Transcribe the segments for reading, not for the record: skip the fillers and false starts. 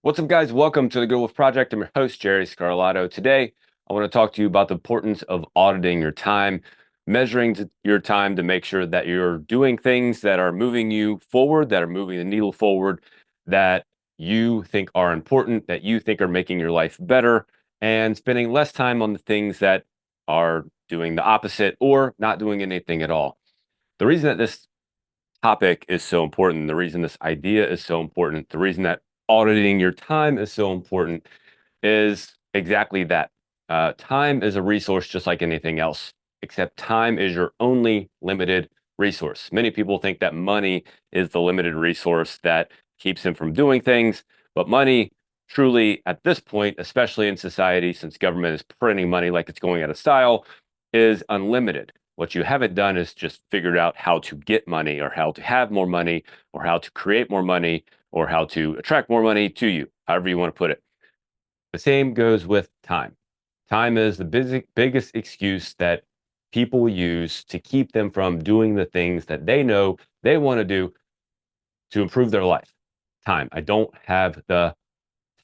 What's up, guys? Welcome to the Good Wolf Project. I'm your host, Jerry Scarlato. Today, I want to talk to you about the importance of auditing your time, measuring your time to make sure that you're doing things that are moving you forward, that are moving the needle forward, that you think are important, that you think are making your life better, and spending less time on the things that are doing the opposite or not doing anything at all. The reason that this topic is so important, the reason this idea is so important, the reason that auditing your time is so important is exactly that. Time is a resource just like anything else, except time is your only limited resource. Many people think that money is the limited resource that keeps them from doing things, but money truly, at this point, especially in society, since government is printing money like it's going out of style, is unlimited. What you haven't done is just figured out how to get money or how to have more money or how to create more money or how to attract more money to you, however you want to put it. The same goes with time. Time is the biggest excuse that people use to keep them from doing the things that they know they want to do to improve their life. Time. I don't have the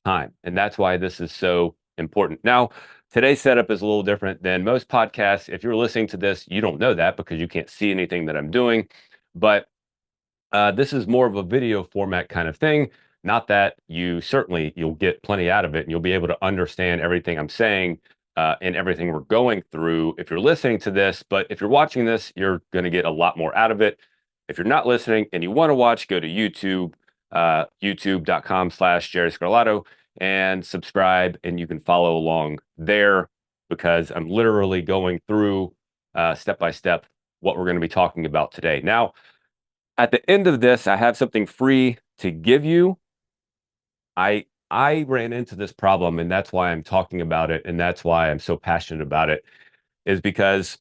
time. And that's why this is so important. Now, today's setup is a little different than most podcasts. If you're listening to this, you don't know that because you can't see anything that I'm doing. But this is more of a video format kind of thing. Not that you'll get plenty out of it and you'll be able to understand everything I'm saying and everything we're going through if you're listening to this. But if you're watching this, you're going to get a lot more out of it. If you're not listening and you want to watch, go to YouTube, youtube.com/Jerry Scarlato and subscribe, and you can follow along there because I'm literally going through step by step what we're going to be talking about today. Now, at the end of this, I have something free to give you. I ran into this problem, and that's why I'm talking about it, and that's why I'm so passionate about it, is because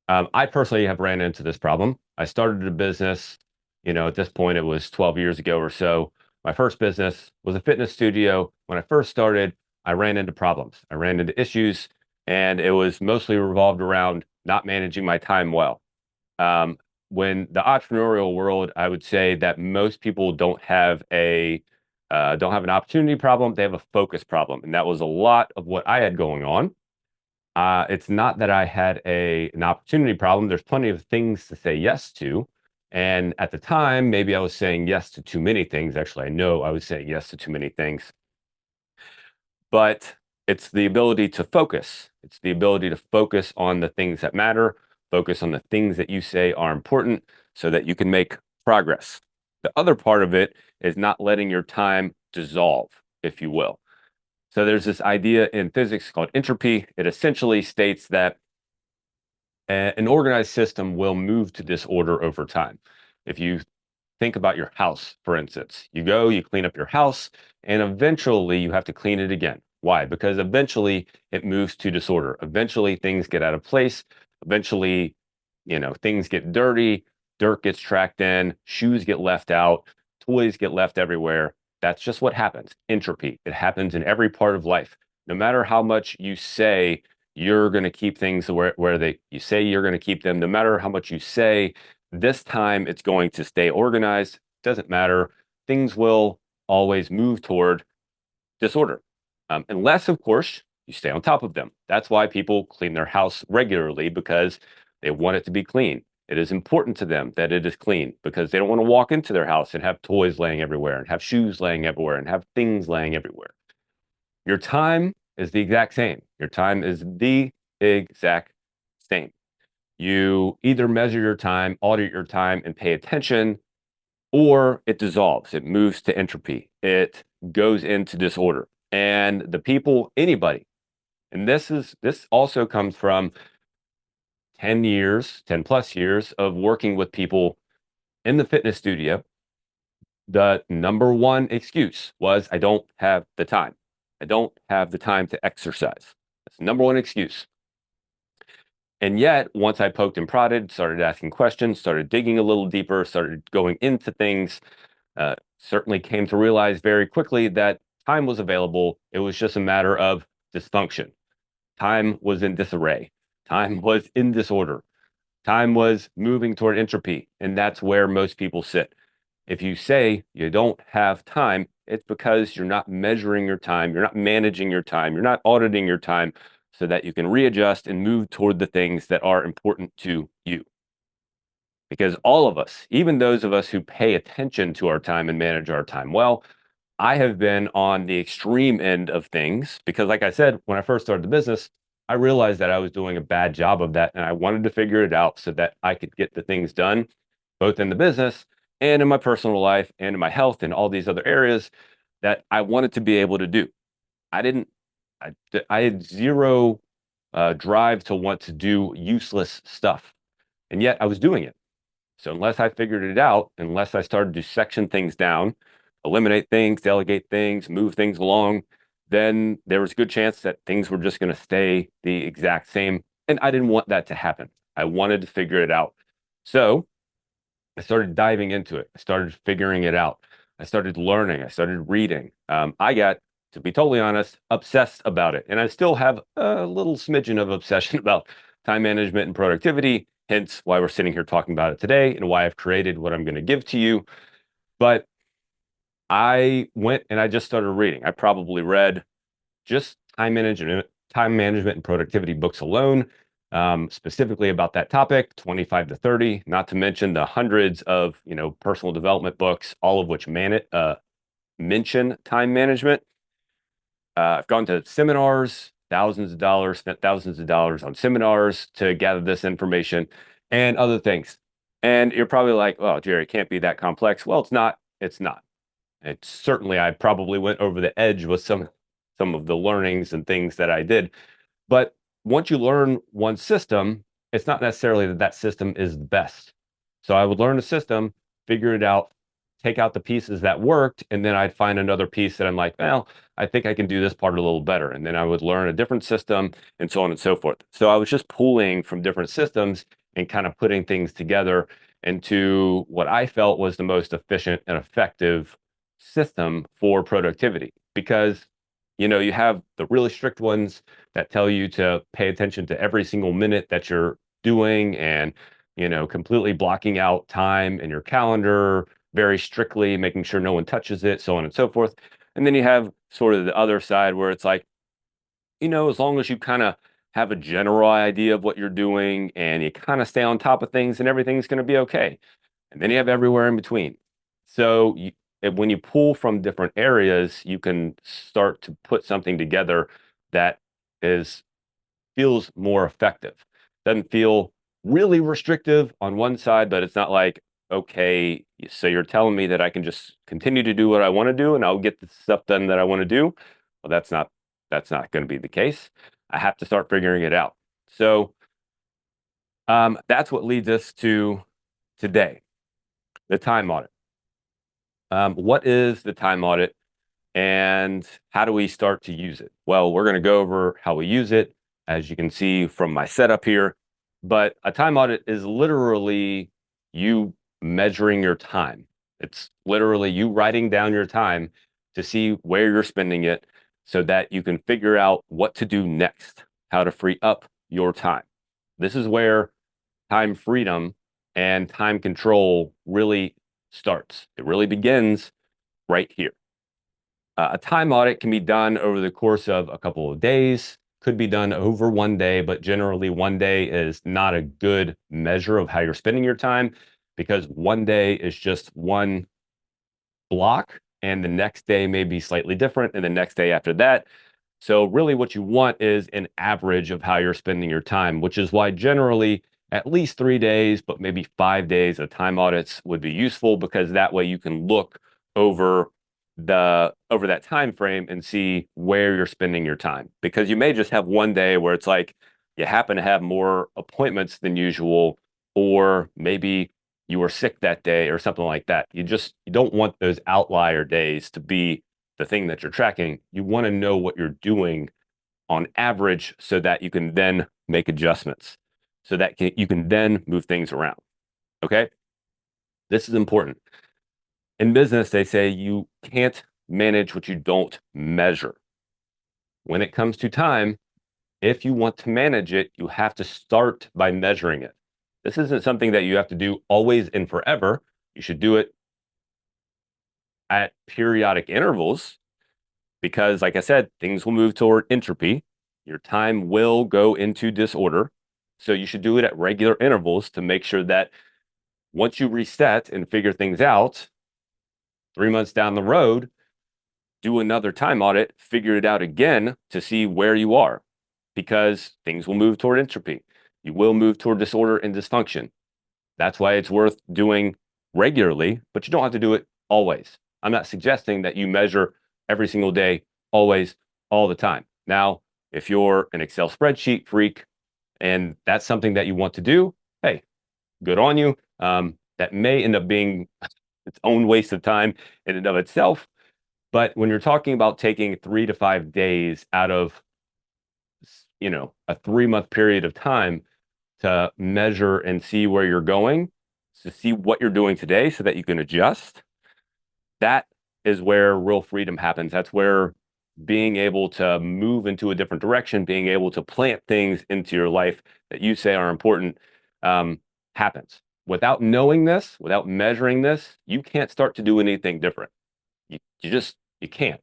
I personally have ran into this problem. I started a business, at this point, it was 12 years ago or so. My first business was a fitness studio. When I first started, I ran into problems. I ran into issues, and it was mostly revolved around not managing my time well. Um, when the entrepreneurial world, I would say that most people don't have an opportunity problem. They have a focus problem, and that was a lot of what I had going on. It's not that I had an opportunity problem. There's plenty of things to say yes to, and at the time, maybe I was saying yes to too many things. Actually, I know I was saying yes to too many things, but it's the ability to focus. It's the ability to focus on the things that matter, focus on the things that you say are important so that you can make progress. The other part of it is not letting your time dissolve, if you will. So there's this idea in physics called entropy. It essentially states that an organized system will move to disorder over time. If you think about your house, for instance, you clean up your house, and eventually you have to clean it again. Why? Because eventually it moves to disorder. Eventually things get out of place. Eventually, things get dirty, dirt gets tracked in, shoes get left out, toys get left everywhere. That's just what happens. Entropy. It happens in every part of life. No matter how much you say you're going to keep things where you say you're going to keep them, no matter how much you say this time it's going to stay organized. Doesn't matter. Things will always move toward disorder. Unless, of course, you stay on top of them. That's why people clean their house regularly because they want it to be clean. It is important to them that it is clean because they don't want to walk into their house and have toys laying everywhere and have shoes laying everywhere and have things laying everywhere. Your time is the exact same. Your time is the exact same. You either measure your time, audit your time, and pay attention, or it dissolves. It moves to entropy. It goes into disorder. And the people, anybody, and this also comes from 10 years, 10 plus years of working with people in the fitness studio. The number one excuse was, I don't have the time. I don't have the time to exercise. That's the number one excuse. And yet, once I poked and prodded, started asking questions, started digging a little deeper, started going into things, certainly came to realize very quickly that time was available. It was just a matter of dysfunction. Time was in disarray. Time was in disorder. Time was moving toward entropy. And that's where most people sit. If you say you don't have time, it's because you're not measuring your time, you're not managing your time, you're not auditing your time so that you can readjust and move toward the things that are important to you. Because all of us, even those of us who pay attention to our time and manage our time well, I have been on the extreme end of things because, like I said, when I first started the business, I realized that I was doing a bad job of that. And I wanted to figure it out so that I could get the things done, both in the business and in my personal life and in my health and all these other areas that I wanted to be able to do. I didn't, I, I had zero drive to want to do useless stuff. And yet I was doing it. So unless I figured it out, unless I started to section things down, eliminate things, delegate things, move things along, then there was a good chance that things were just going to stay the exact same. And I didn't want that to happen. I wanted to figure it out. So I started diving into it. I started figuring it out. I started learning. I started reading. I got, to be totally honest, obsessed about it. And I still have a little smidgen of obsession about time management and productivity, hence why we're sitting here talking about it today and why I've created what I'm going to give to you. But I went and I just started reading. I probably read just time management and productivity books alone, specifically about that topic, 25 to 30, not to mention the hundreds of, personal development books, all of which mention time management. I've gone to seminars, thousands of dollars, spent thousands of dollars on seminars to gather this information and other things. And you're probably like, oh, Jerry, it can't be that complex. Well, it's not. It's not. It's certainly, I probably went over the edge with some of the learnings and things that I did. But once you learn one system, it's not necessarily that that system is the best. So I would learn a system, figure it out, take out the pieces that worked, and then I'd find another piece that I'm like, well, I think I can do this part a little better. And then I would learn a different system and so on and so forth. So I was just pulling from different systems and kind of putting things together into what I felt was the most efficient and effective system for productivity. Because, you have the really strict ones that tell you to pay attention to every single minute that you're doing and, completely blocking out time in your calendar very strictly, making sure no one touches it, so on and so forth. And then you have sort of the other side where it's like, as long as you kind of have a general idea of what you're doing and you kind of stay on top of things and everything's going to be okay. And then you have everywhere in between. So when you pull from different areas, you can start to put something together that is feels more effective. Doesn't feel really restrictive on one side, but it's not like, okay, so you're telling me that I can just continue to do what I want to do and I'll get the stuff done that I want to do. Well, that's not going to be the case. I have to start figuring it out. So that's what leads us to today, the time audit. What is the time audit and how do we start to use it? Well, we're going to go over how we use it, as you can see from my setup here. But a time audit is literally you measuring your time. It's literally you writing down your time to see where you're spending it so that you can figure out what to do next, how to free up your time. This is where time freedom and time control really starts. It really begins right here. A time audit can be done over the course of a couple of days, could be done over one day, but generally one day is not a good measure of how you're spending your time because one day is just one block and the next day may be slightly different and the next day after that. So really what you want is an average of how you're spending your time, which is why generally at least 3 days, but maybe 5 days of time audits would be useful because that way you can look over over that time frame and see where you're spending your time. Because you may just have one day where it's like you happen to have more appointments than usual, or maybe you were sick that day or something like that. You don't want those outlier days to be the thing that you're tracking. You want to know what you're doing on average so that you can then make adjustments, so that you can then move things around. Okay? This is important. In business, they say you can't manage what you don't measure. When it comes to time, if you want to manage it, you have to start by measuring it. This isn't something that you have to do always and forever. You should do it at periodic intervals, because like I said, things will move toward entropy. Your time will go into disorder. So you should do it at regular intervals to make sure that once you reset and figure things out, 3 months down the road, do another time audit, figure it out again to see where you are, because things will move toward entropy. You will move toward disorder and dysfunction. That's why it's worth doing regularly, but you don't have to do it always. I'm not suggesting that you measure every single day, always, all the time. Now, if you're an Excel spreadsheet freak and that's something that you want to do, hey, good on you. That may end up being its own waste of time in and of itself. But when you're talking about taking 3 to 5 days out of, a 3 month period of time to measure and see where you're going, to see what you're doing today so that you can adjust, that is where real freedom happens. That's where being able to move into a different direction, being able to plant things into your life that you say are important, happens. Without knowing this, without measuring this, you can't start to do anything different. You can't,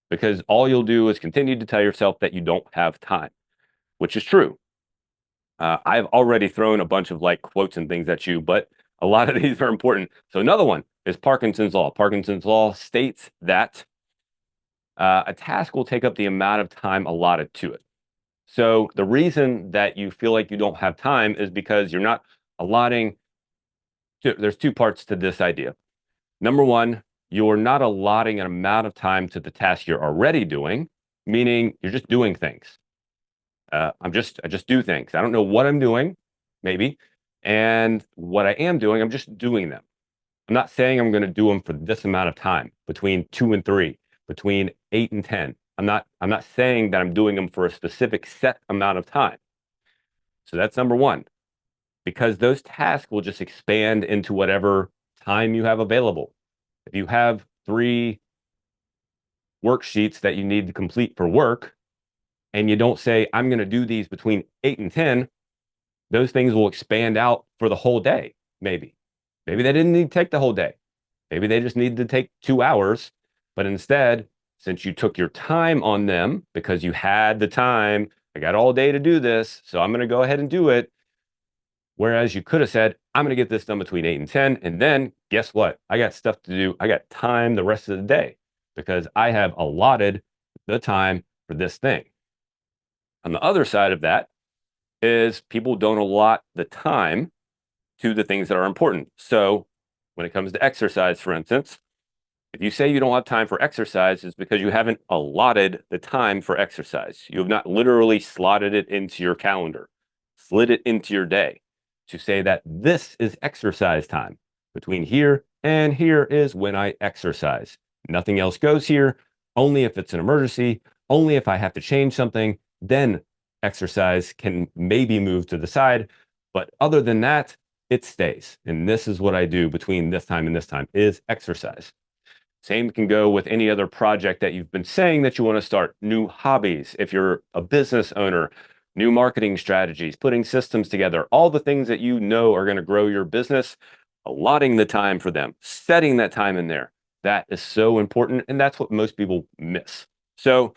because all you'll do is continue to tell yourself that you don't have time, which is true. I've already thrown a bunch of like quotes and things at you, but a lot of these are important. So another one is Parkinson's law. Parkinson's law states that a task will take up the amount of time allotted to it. So the reason that you feel like you don't have time is because you're not allotting. There's two parts to this idea. Number one, you're not allotting an amount of time to the task you're already doing, meaning you're just doing things. I just do things. I don't know what I'm doing, maybe, and what I am doing, I'm just doing them. I'm not saying I'm going to do them for this amount of time, between 2 and 3, between 8 and 10. I'm not saying that I'm doing them for a specific set amount of time. So that's number one, because those tasks will just expand into whatever time you have available. If you have 3 worksheets that you need to complete for work, and you don't say, I'm going to do these between 8 and 10, those things will expand out for the whole day, maybe. Maybe they didn't need to take the whole day. Maybe they just needed to take 2 hours. But instead, since you took your time on them because you had the time, I got all day to do this, so I'm going to go ahead and do it. Whereas you could have said, I'm going to get this done between 8 and 10. And then guess what? I got stuff to do. I got time the rest of the day because I have allotted the time for this thing. On the other side of that is people don't allot the time to the things that are important. So when it comes to exercise, for instance, if you say you don't have time for exercise, it's because you haven't allotted the time for exercise. You have not literally slotted it into your calendar, slid it into your day to say that this is exercise time. Between here and here is when I exercise. Nothing else goes here, only if it's an emergency, only if I have to change something, then exercise can maybe move to the side. But other than that, it stays. And this is what I do between this time and this time is exercise. Same can go with any other project that you've been saying that you want to start. New hobbies, if you're a business owner, new marketing strategies, putting systems together, all the things that you know are going to grow your business, allotting the time for them, setting that time in there. That is so important. And that's what most people miss. So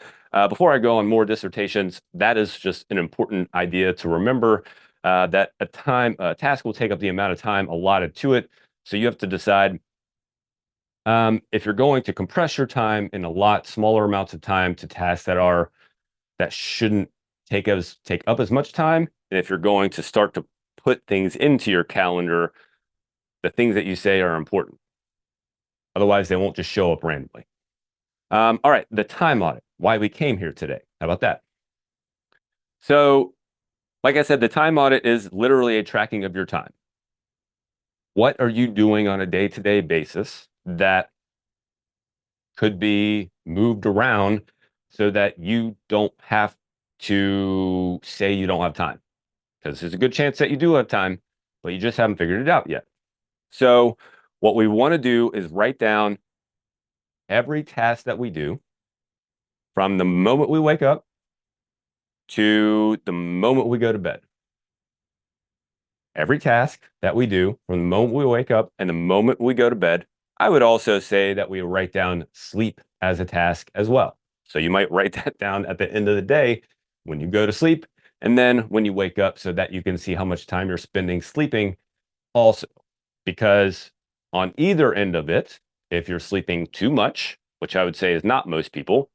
before I go on more dissertations, that is just an important idea to remember, that a task will take up the amount of time allotted to it. So you have to decide, if you're going to compress your time in a lot smaller amounts of time to tasks that shouldn't take up as much time, and if you're going to start to put things into your calendar, the things that you say are important. Otherwise, they won't just show up randomly. All right, the time audit, why we came here today. How about that? So, like I said, the time audit is literally a tracking of your time. What are you doing on a day-to-day basis that could be moved around so that you don't have to say you don't have time? Because there's a good chance that you do have time, but you just haven't figured it out yet. So what we want to do is write down every task that we do from the moment we wake up to the moment we go to bed. Every task that we do from the moment we wake up and the moment we go to bed, I would also say that we write down sleep as a task as well. So you might write that down at the end of the day when you go to sleep, and then when you wake up, so that you can see how much time you're spending sleeping also. Because on either end of it, if you're sleeping too much, which I would say is not most people,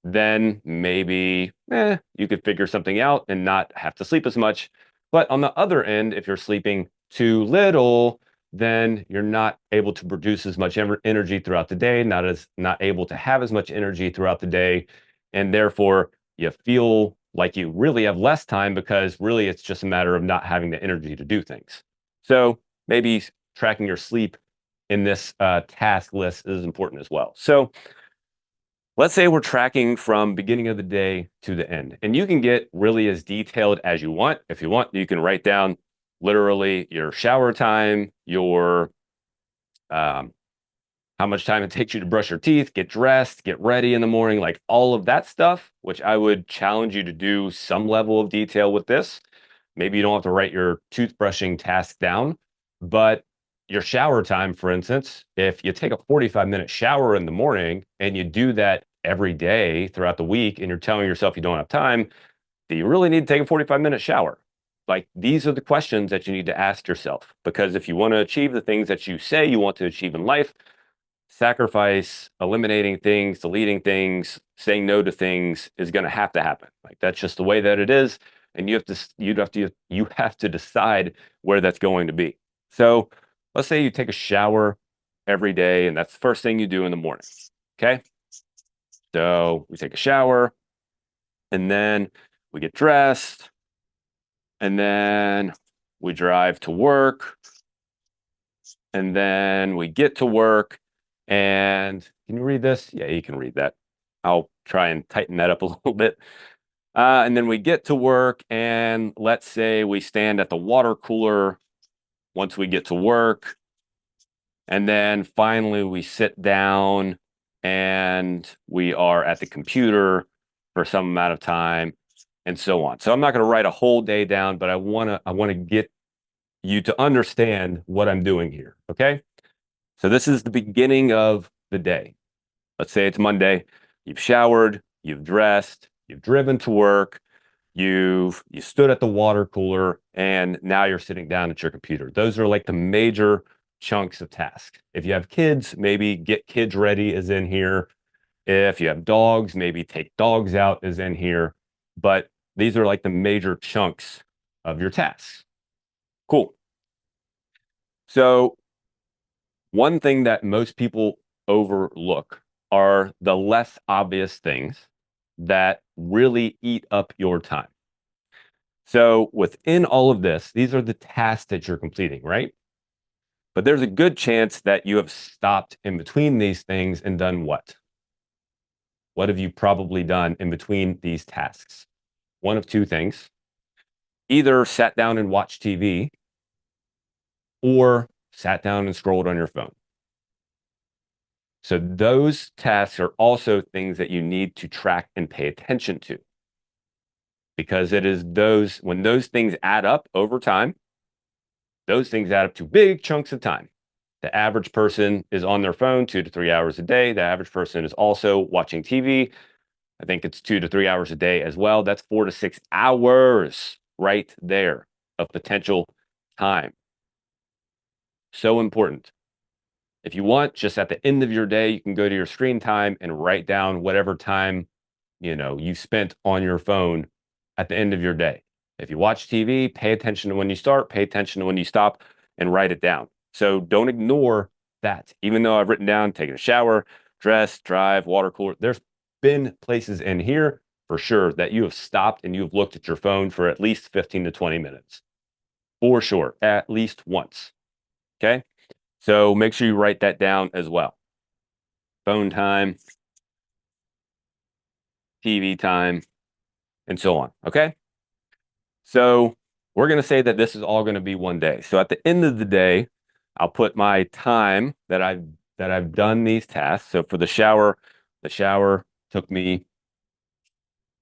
then maybe you could figure something out and not have to sleep as much. But on the other end, if you're sleeping too little, then you're not able to produce as much energy throughout the day, not able to have as much energy throughout the day, and therefore you feel like you really have less time because really it's just a matter of not having the energy to do things. So maybe tracking your sleep in this task list is important as well. So let's say we're tracking from beginning of the day to the end, and you can get really as detailed as you want. If you want, you can write down literally your shower time, your um, how much time it takes you to brush your teeth, get dressed, get ready in the morning, like all of that stuff, which I would challenge you to do some level of detail with this. Maybe you don't have to write your toothbrushing task down, but your shower time, for instance, if you take a 45-minute shower in the morning and you do that every day throughout the week and you're telling yourself you don't have time, do you really need to take a 45-minute shower? Like, these are the questions that you need to ask yourself, because if you want to achieve the things that you say you want to achieve in life, sacrifice, eliminating things, deleting things, saying no to things is going to happen. Like, that's just the way that it is, and you have to decide where that's going to be. So, let's say you take a shower every day, and that's the first thing you do in the morning. Okay, so we take a shower, and then we get dressed, and then we drive to work, and then we get to work. And can you read this? Yeah, you can read that. I'll try and tighten that up a little bit. And then we get to work, and let's say we stand at the water cooler once we get to work. And then finally we sit down and we are at the computer for some amount of time and so on. So I'm not going to write a whole day down, but I want to get you to understand what I'm doing here. Okay. So this is the beginning of the day. Let's say it's Monday. You've showered, you've dressed, you've driven to work, you stood at the water cooler, and now you're sitting down at your computer. Those are like the major chunks of task. If you have kids, maybe get kids ready is in here. If you have dogs, maybe take dogs out is in here. But these are like the major chunks of your tasks. Cool. So one thing that most people overlook are the less obvious things that really eat up your time. So within all of this, these are the tasks that you're completing, right? But there's a good chance that you have stopped in between these things and done what? What have you probably done in between these tasks? One of two things. Either sat down and watched TV or sat down and scrolled on your phone. So those tasks are also things that you need to track and pay attention to, because it is when those things add up over time, those things add up to big chunks of time. The average person is on their phone 2 to 3 hours a day. The average person is also watching TV. I think it's 2 to 3 hours a day as well. That's 4 to 6 hours right there of potential time. So important. If you want, just at the end of your day, you can go to your screen time and write down whatever time you spent on your phone at the end of your day. If you watch TV, pay attention to when you start, pay attention to when you stop, and write it down. So don't ignore that. Even though I've written down taking a shower, dress, drive, water cooler, there's been places in here for sure that you have stopped and you've looked at your phone for at least 15 to 20 minutes. For sure, at least once. Okay. So make sure you write that down as well. Phone time, TV time, and so on. Okay. So we're going to say that this is all going to be one day. So at the end of the day, I'll put my time that I've done these tasks. So for the shower took me,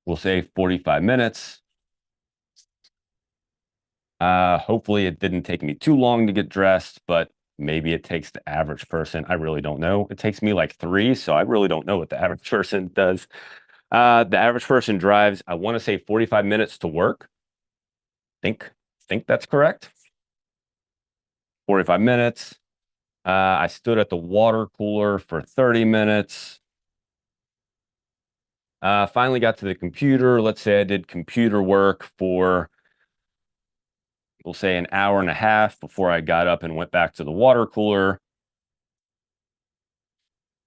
we'll say 45 minutes. Hopefully it didn't take me too long to get dressed, but Maybe it takes the average person. I really don't know. It takes me like 3, so I really don't know what the average person does. The average person drives, I want to say 45 minutes to work. Think think that's correct. 45 minutes. I stood at the water cooler for 30 minutes. Finally got to the computer. Let's say I did computer work for, we'll say, an hour and a half before I got up and went back to the water cooler.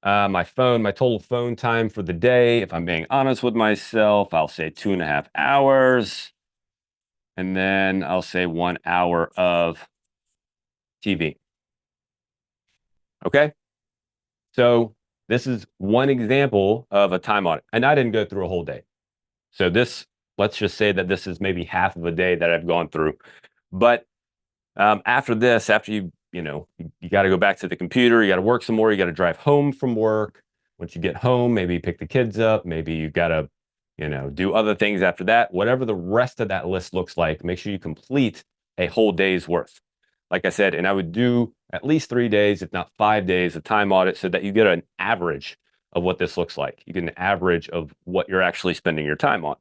My total phone time for the day, if I'm being honest with myself, I'll say 2.5 hours. And then I'll say 1 hour of TV. Okay. So this is one example of a time audit. And I didn't go through a whole day. So let's just say that this is maybe half of a day that I've gone through. But after this, after you got to go back to the computer, you got to work some more, you got to drive home from work. Once you get home, maybe pick the kids up, maybe you got to, do other things after that. Whatever the rest of that list looks like, make sure you complete a whole day's worth. Like I said, and I would do at least 3 days, if not 5 days, of time audit so that you get an average of what this looks like. You get an average of what you're actually spending your time on.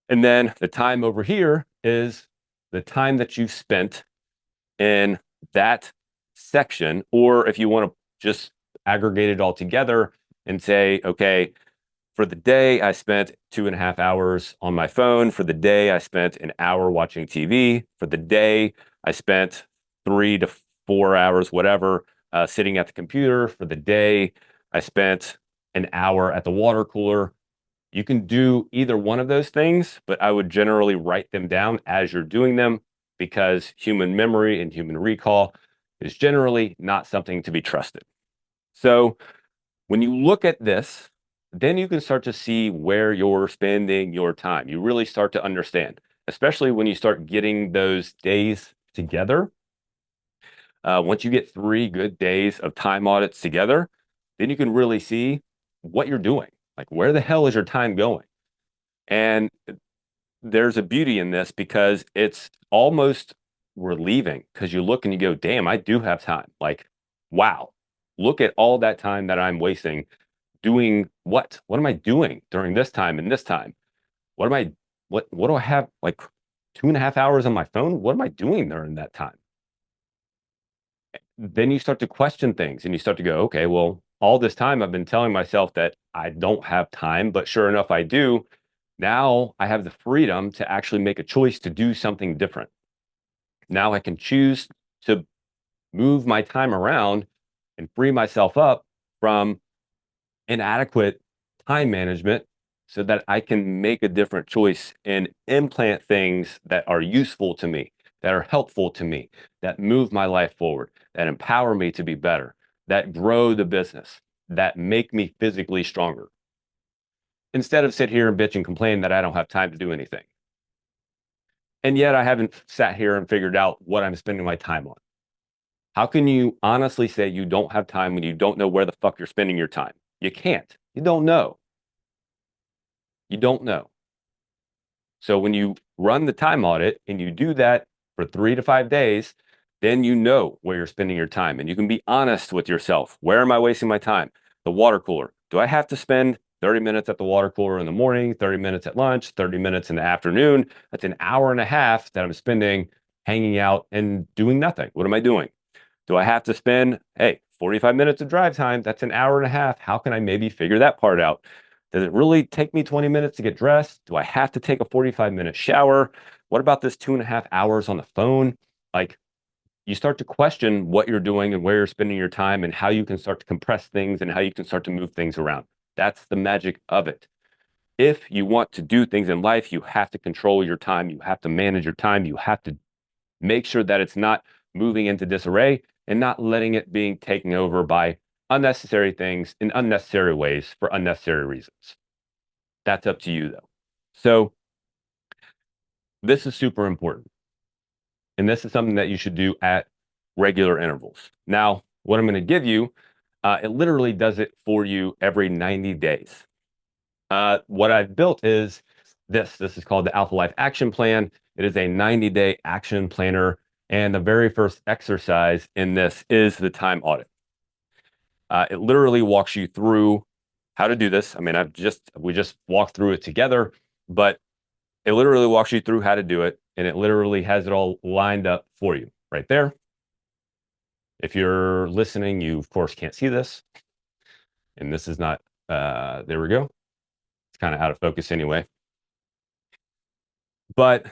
And then the time over here is the time that you spent in that section, or if you want to just aggregate it all together and say, okay, for the day, I spent 2.5 hours on my phone. For the day, I spent an hour watching TV. For the day, I spent 3 to 4 hours, whatever, sitting at the computer. For the day, I spent an hour at the water cooler. You can do either one of those things, but I would generally write them down as you're doing them because human memory and human recall is generally not something to be trusted. So when you look at this, then you can start to see where you're spending your time. You really start to understand, especially when you start getting those days together. Once you get 3 good days of time audits together, then you can really see what you're doing. Like, where the hell is your time going? And there's a beauty in this because it's almost relieving because you look and you go, damn, I do have time. Like, wow, look at all that time that I'm wasting doing what? What am I doing during this time and this time? What do I have, like 2.5 hours on my phone? What am I doing during that time? Then you start to question things and you start to go, okay, well, all this time I've been telling myself that I don't have time, but sure enough, I do. Now I have the freedom to actually make a choice to do something different. Now I can choose to move my time around and free myself up from inadequate time management so that I can make a different choice and implant things that are useful to me, that are helpful to me, that move my life forward, that empower me to be better, that grow the business, that make me physically stronger. Instead of sit here and bitch and complain that I don't have time to do anything. And yet I haven't sat here and figured out what I'm spending my time on. How can you honestly say you don't have time when you don't know where the fuck you're spending your time? You can't. You don't know. You don't know. So when you run the time audit and you do that for 3 to 5 days, then you know where you're spending your time and you can be honest with yourself. Where am I wasting my time? The water cooler. Do I have to spend 30 minutes at the water cooler in the morning, 30 minutes at lunch, 30 minutes in the afternoon? That's an hour and a half that I'm spending hanging out and doing nothing. What am I doing? Do I have to spend, hey, 45 minutes of drive time? That's an hour and a half. How can I maybe figure that part out? Does it really take me 20 minutes to get dressed? Do I have to take a 45-minute shower? What about this 2.5 hours on the phone? Like, you start to question what you're doing and where you're spending your time and how you can start to compress things and how you can start to move things around. That's the magic of it. If you want to do things in life, you have to control your time. You have to manage your time. You have to make sure that it's not moving into disarray and not letting it being taken over by unnecessary things in unnecessary ways for unnecessary reasons. That's up to you, though. So this is super important. And this is something that you should do at regular intervals. Now, what I'm going to give you, it literally does it for you every 90 days. What I've built is this. This is called the Alpha Life Action Plan. It is a 90-day action planner. And the very first exercise in this is the time audit. It literally walks you through how to do this. I mean, we just walked through it together, but it literally walks you through how to do it, and it literally has it all lined up for you right there. If you're listening, you of course can't see this, and this is not, there we go. It's kind of out of focus anyway. But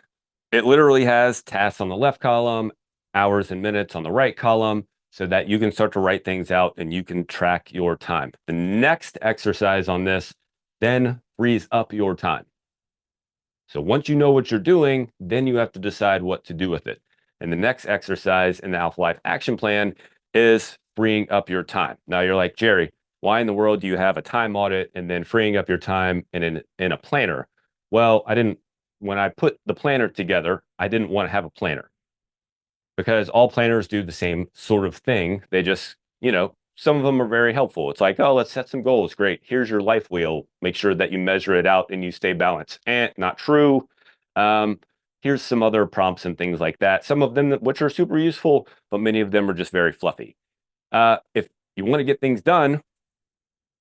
it literally has tasks on the left column, hours and minutes on the right column, so that you can start to write things out and you can track your time. The next exercise on this then frees up your time. So once you know what you're doing, then you have to decide what to do with it. And the next exercise in the Alpha Life Action Plan is freeing up your time. Now you're like, Jerry, why in the world do you have a time audit and then freeing up your time in a planner? Well, when I put the planner together, I didn't want to have a planner because all planners do the same sort of thing. They just, some of them are very helpful. It's like, oh, let's set some goals. Great. Here's your life wheel. Make sure that you measure it out and you stay balanced. Not true. Here's some other prompts and things like that. Some of them which are super useful, but many of them are just very fluffy. If you want to get things done,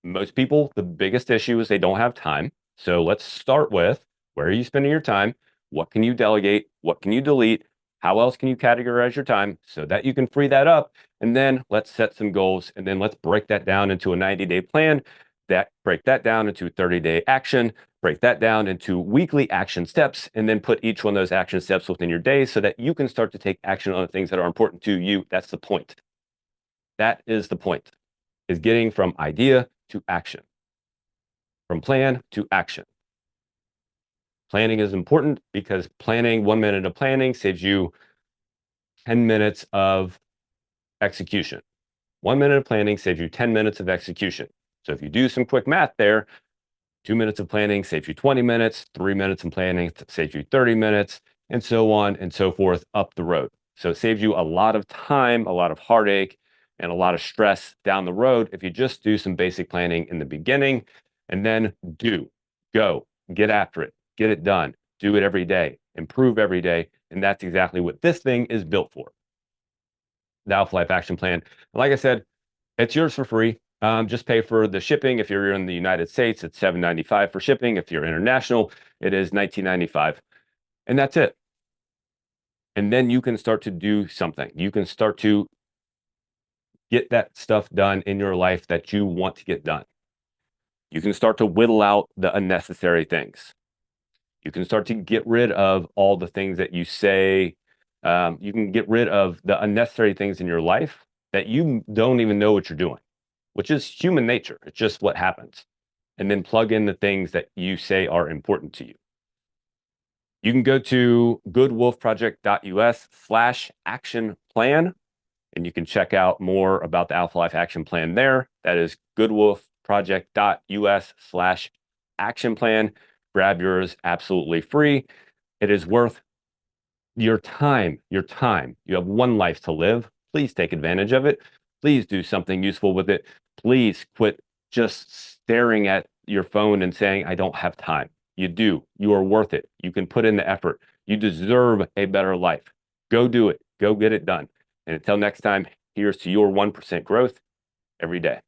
most people, the biggest issue is they don't have time. So let's start with, where are you spending your time? What can you delegate? What can you delete? How else can you categorize your time so that you can free that up? And then let's set some goals, and then let's break that down into a 90-day plan, break that down into 30-day action, break that down into weekly action steps, and then put each one of those action steps within your day so that you can start to take action on the things that are important to you. That's the point. That is the point, is getting from idea to action, from plan to action. Planning is important because 1 minute of planning saves you 10 minutes of execution. 1 minute of planning saves you 10 minutes of execution. So if you do some quick math there, 2 minutes of planning saves you 20 minutes, 3 minutes of planning saves you 30 minutes, and so on and so forth up the road. So it saves you a lot of time, a lot of heartache, and a lot of stress down the road if you just do some basic planning in the beginning and then go, get after it, get it done, do it every day, improve every day. And that's exactly what this thing is built for. The Alpha Life Action Plan. Like I said, it's yours for free. Just pay for the shipping. If you're in the United States, it's $7.95 for shipping. If you're international, it is $19.95. And that's it. And then you can start to do something. You can start to get that stuff done in your life that you want to get done. You can start to whittle out the unnecessary things. You can start to get rid of all the things that you say. You can get rid of the unnecessary things in your life that you don't even know what you're doing, which is human nature. It's just what happens. And then plug in the things that you say are important to you. You can go to goodwolfproject.us/action plan, and you can check out more about the Alpha Life Action Plan there. That is goodwolfproject.us/action plan. Grab yours absolutely free. It is worth your time, your time. You have one life to live. Please take advantage of it. Please do something useful with it. Please quit just staring at your phone and saying, I don't have time. You do. You are worth it. You can put in the effort. You deserve a better life. Go do it. Go get it done. And until next time, here's to your 1% growth every day.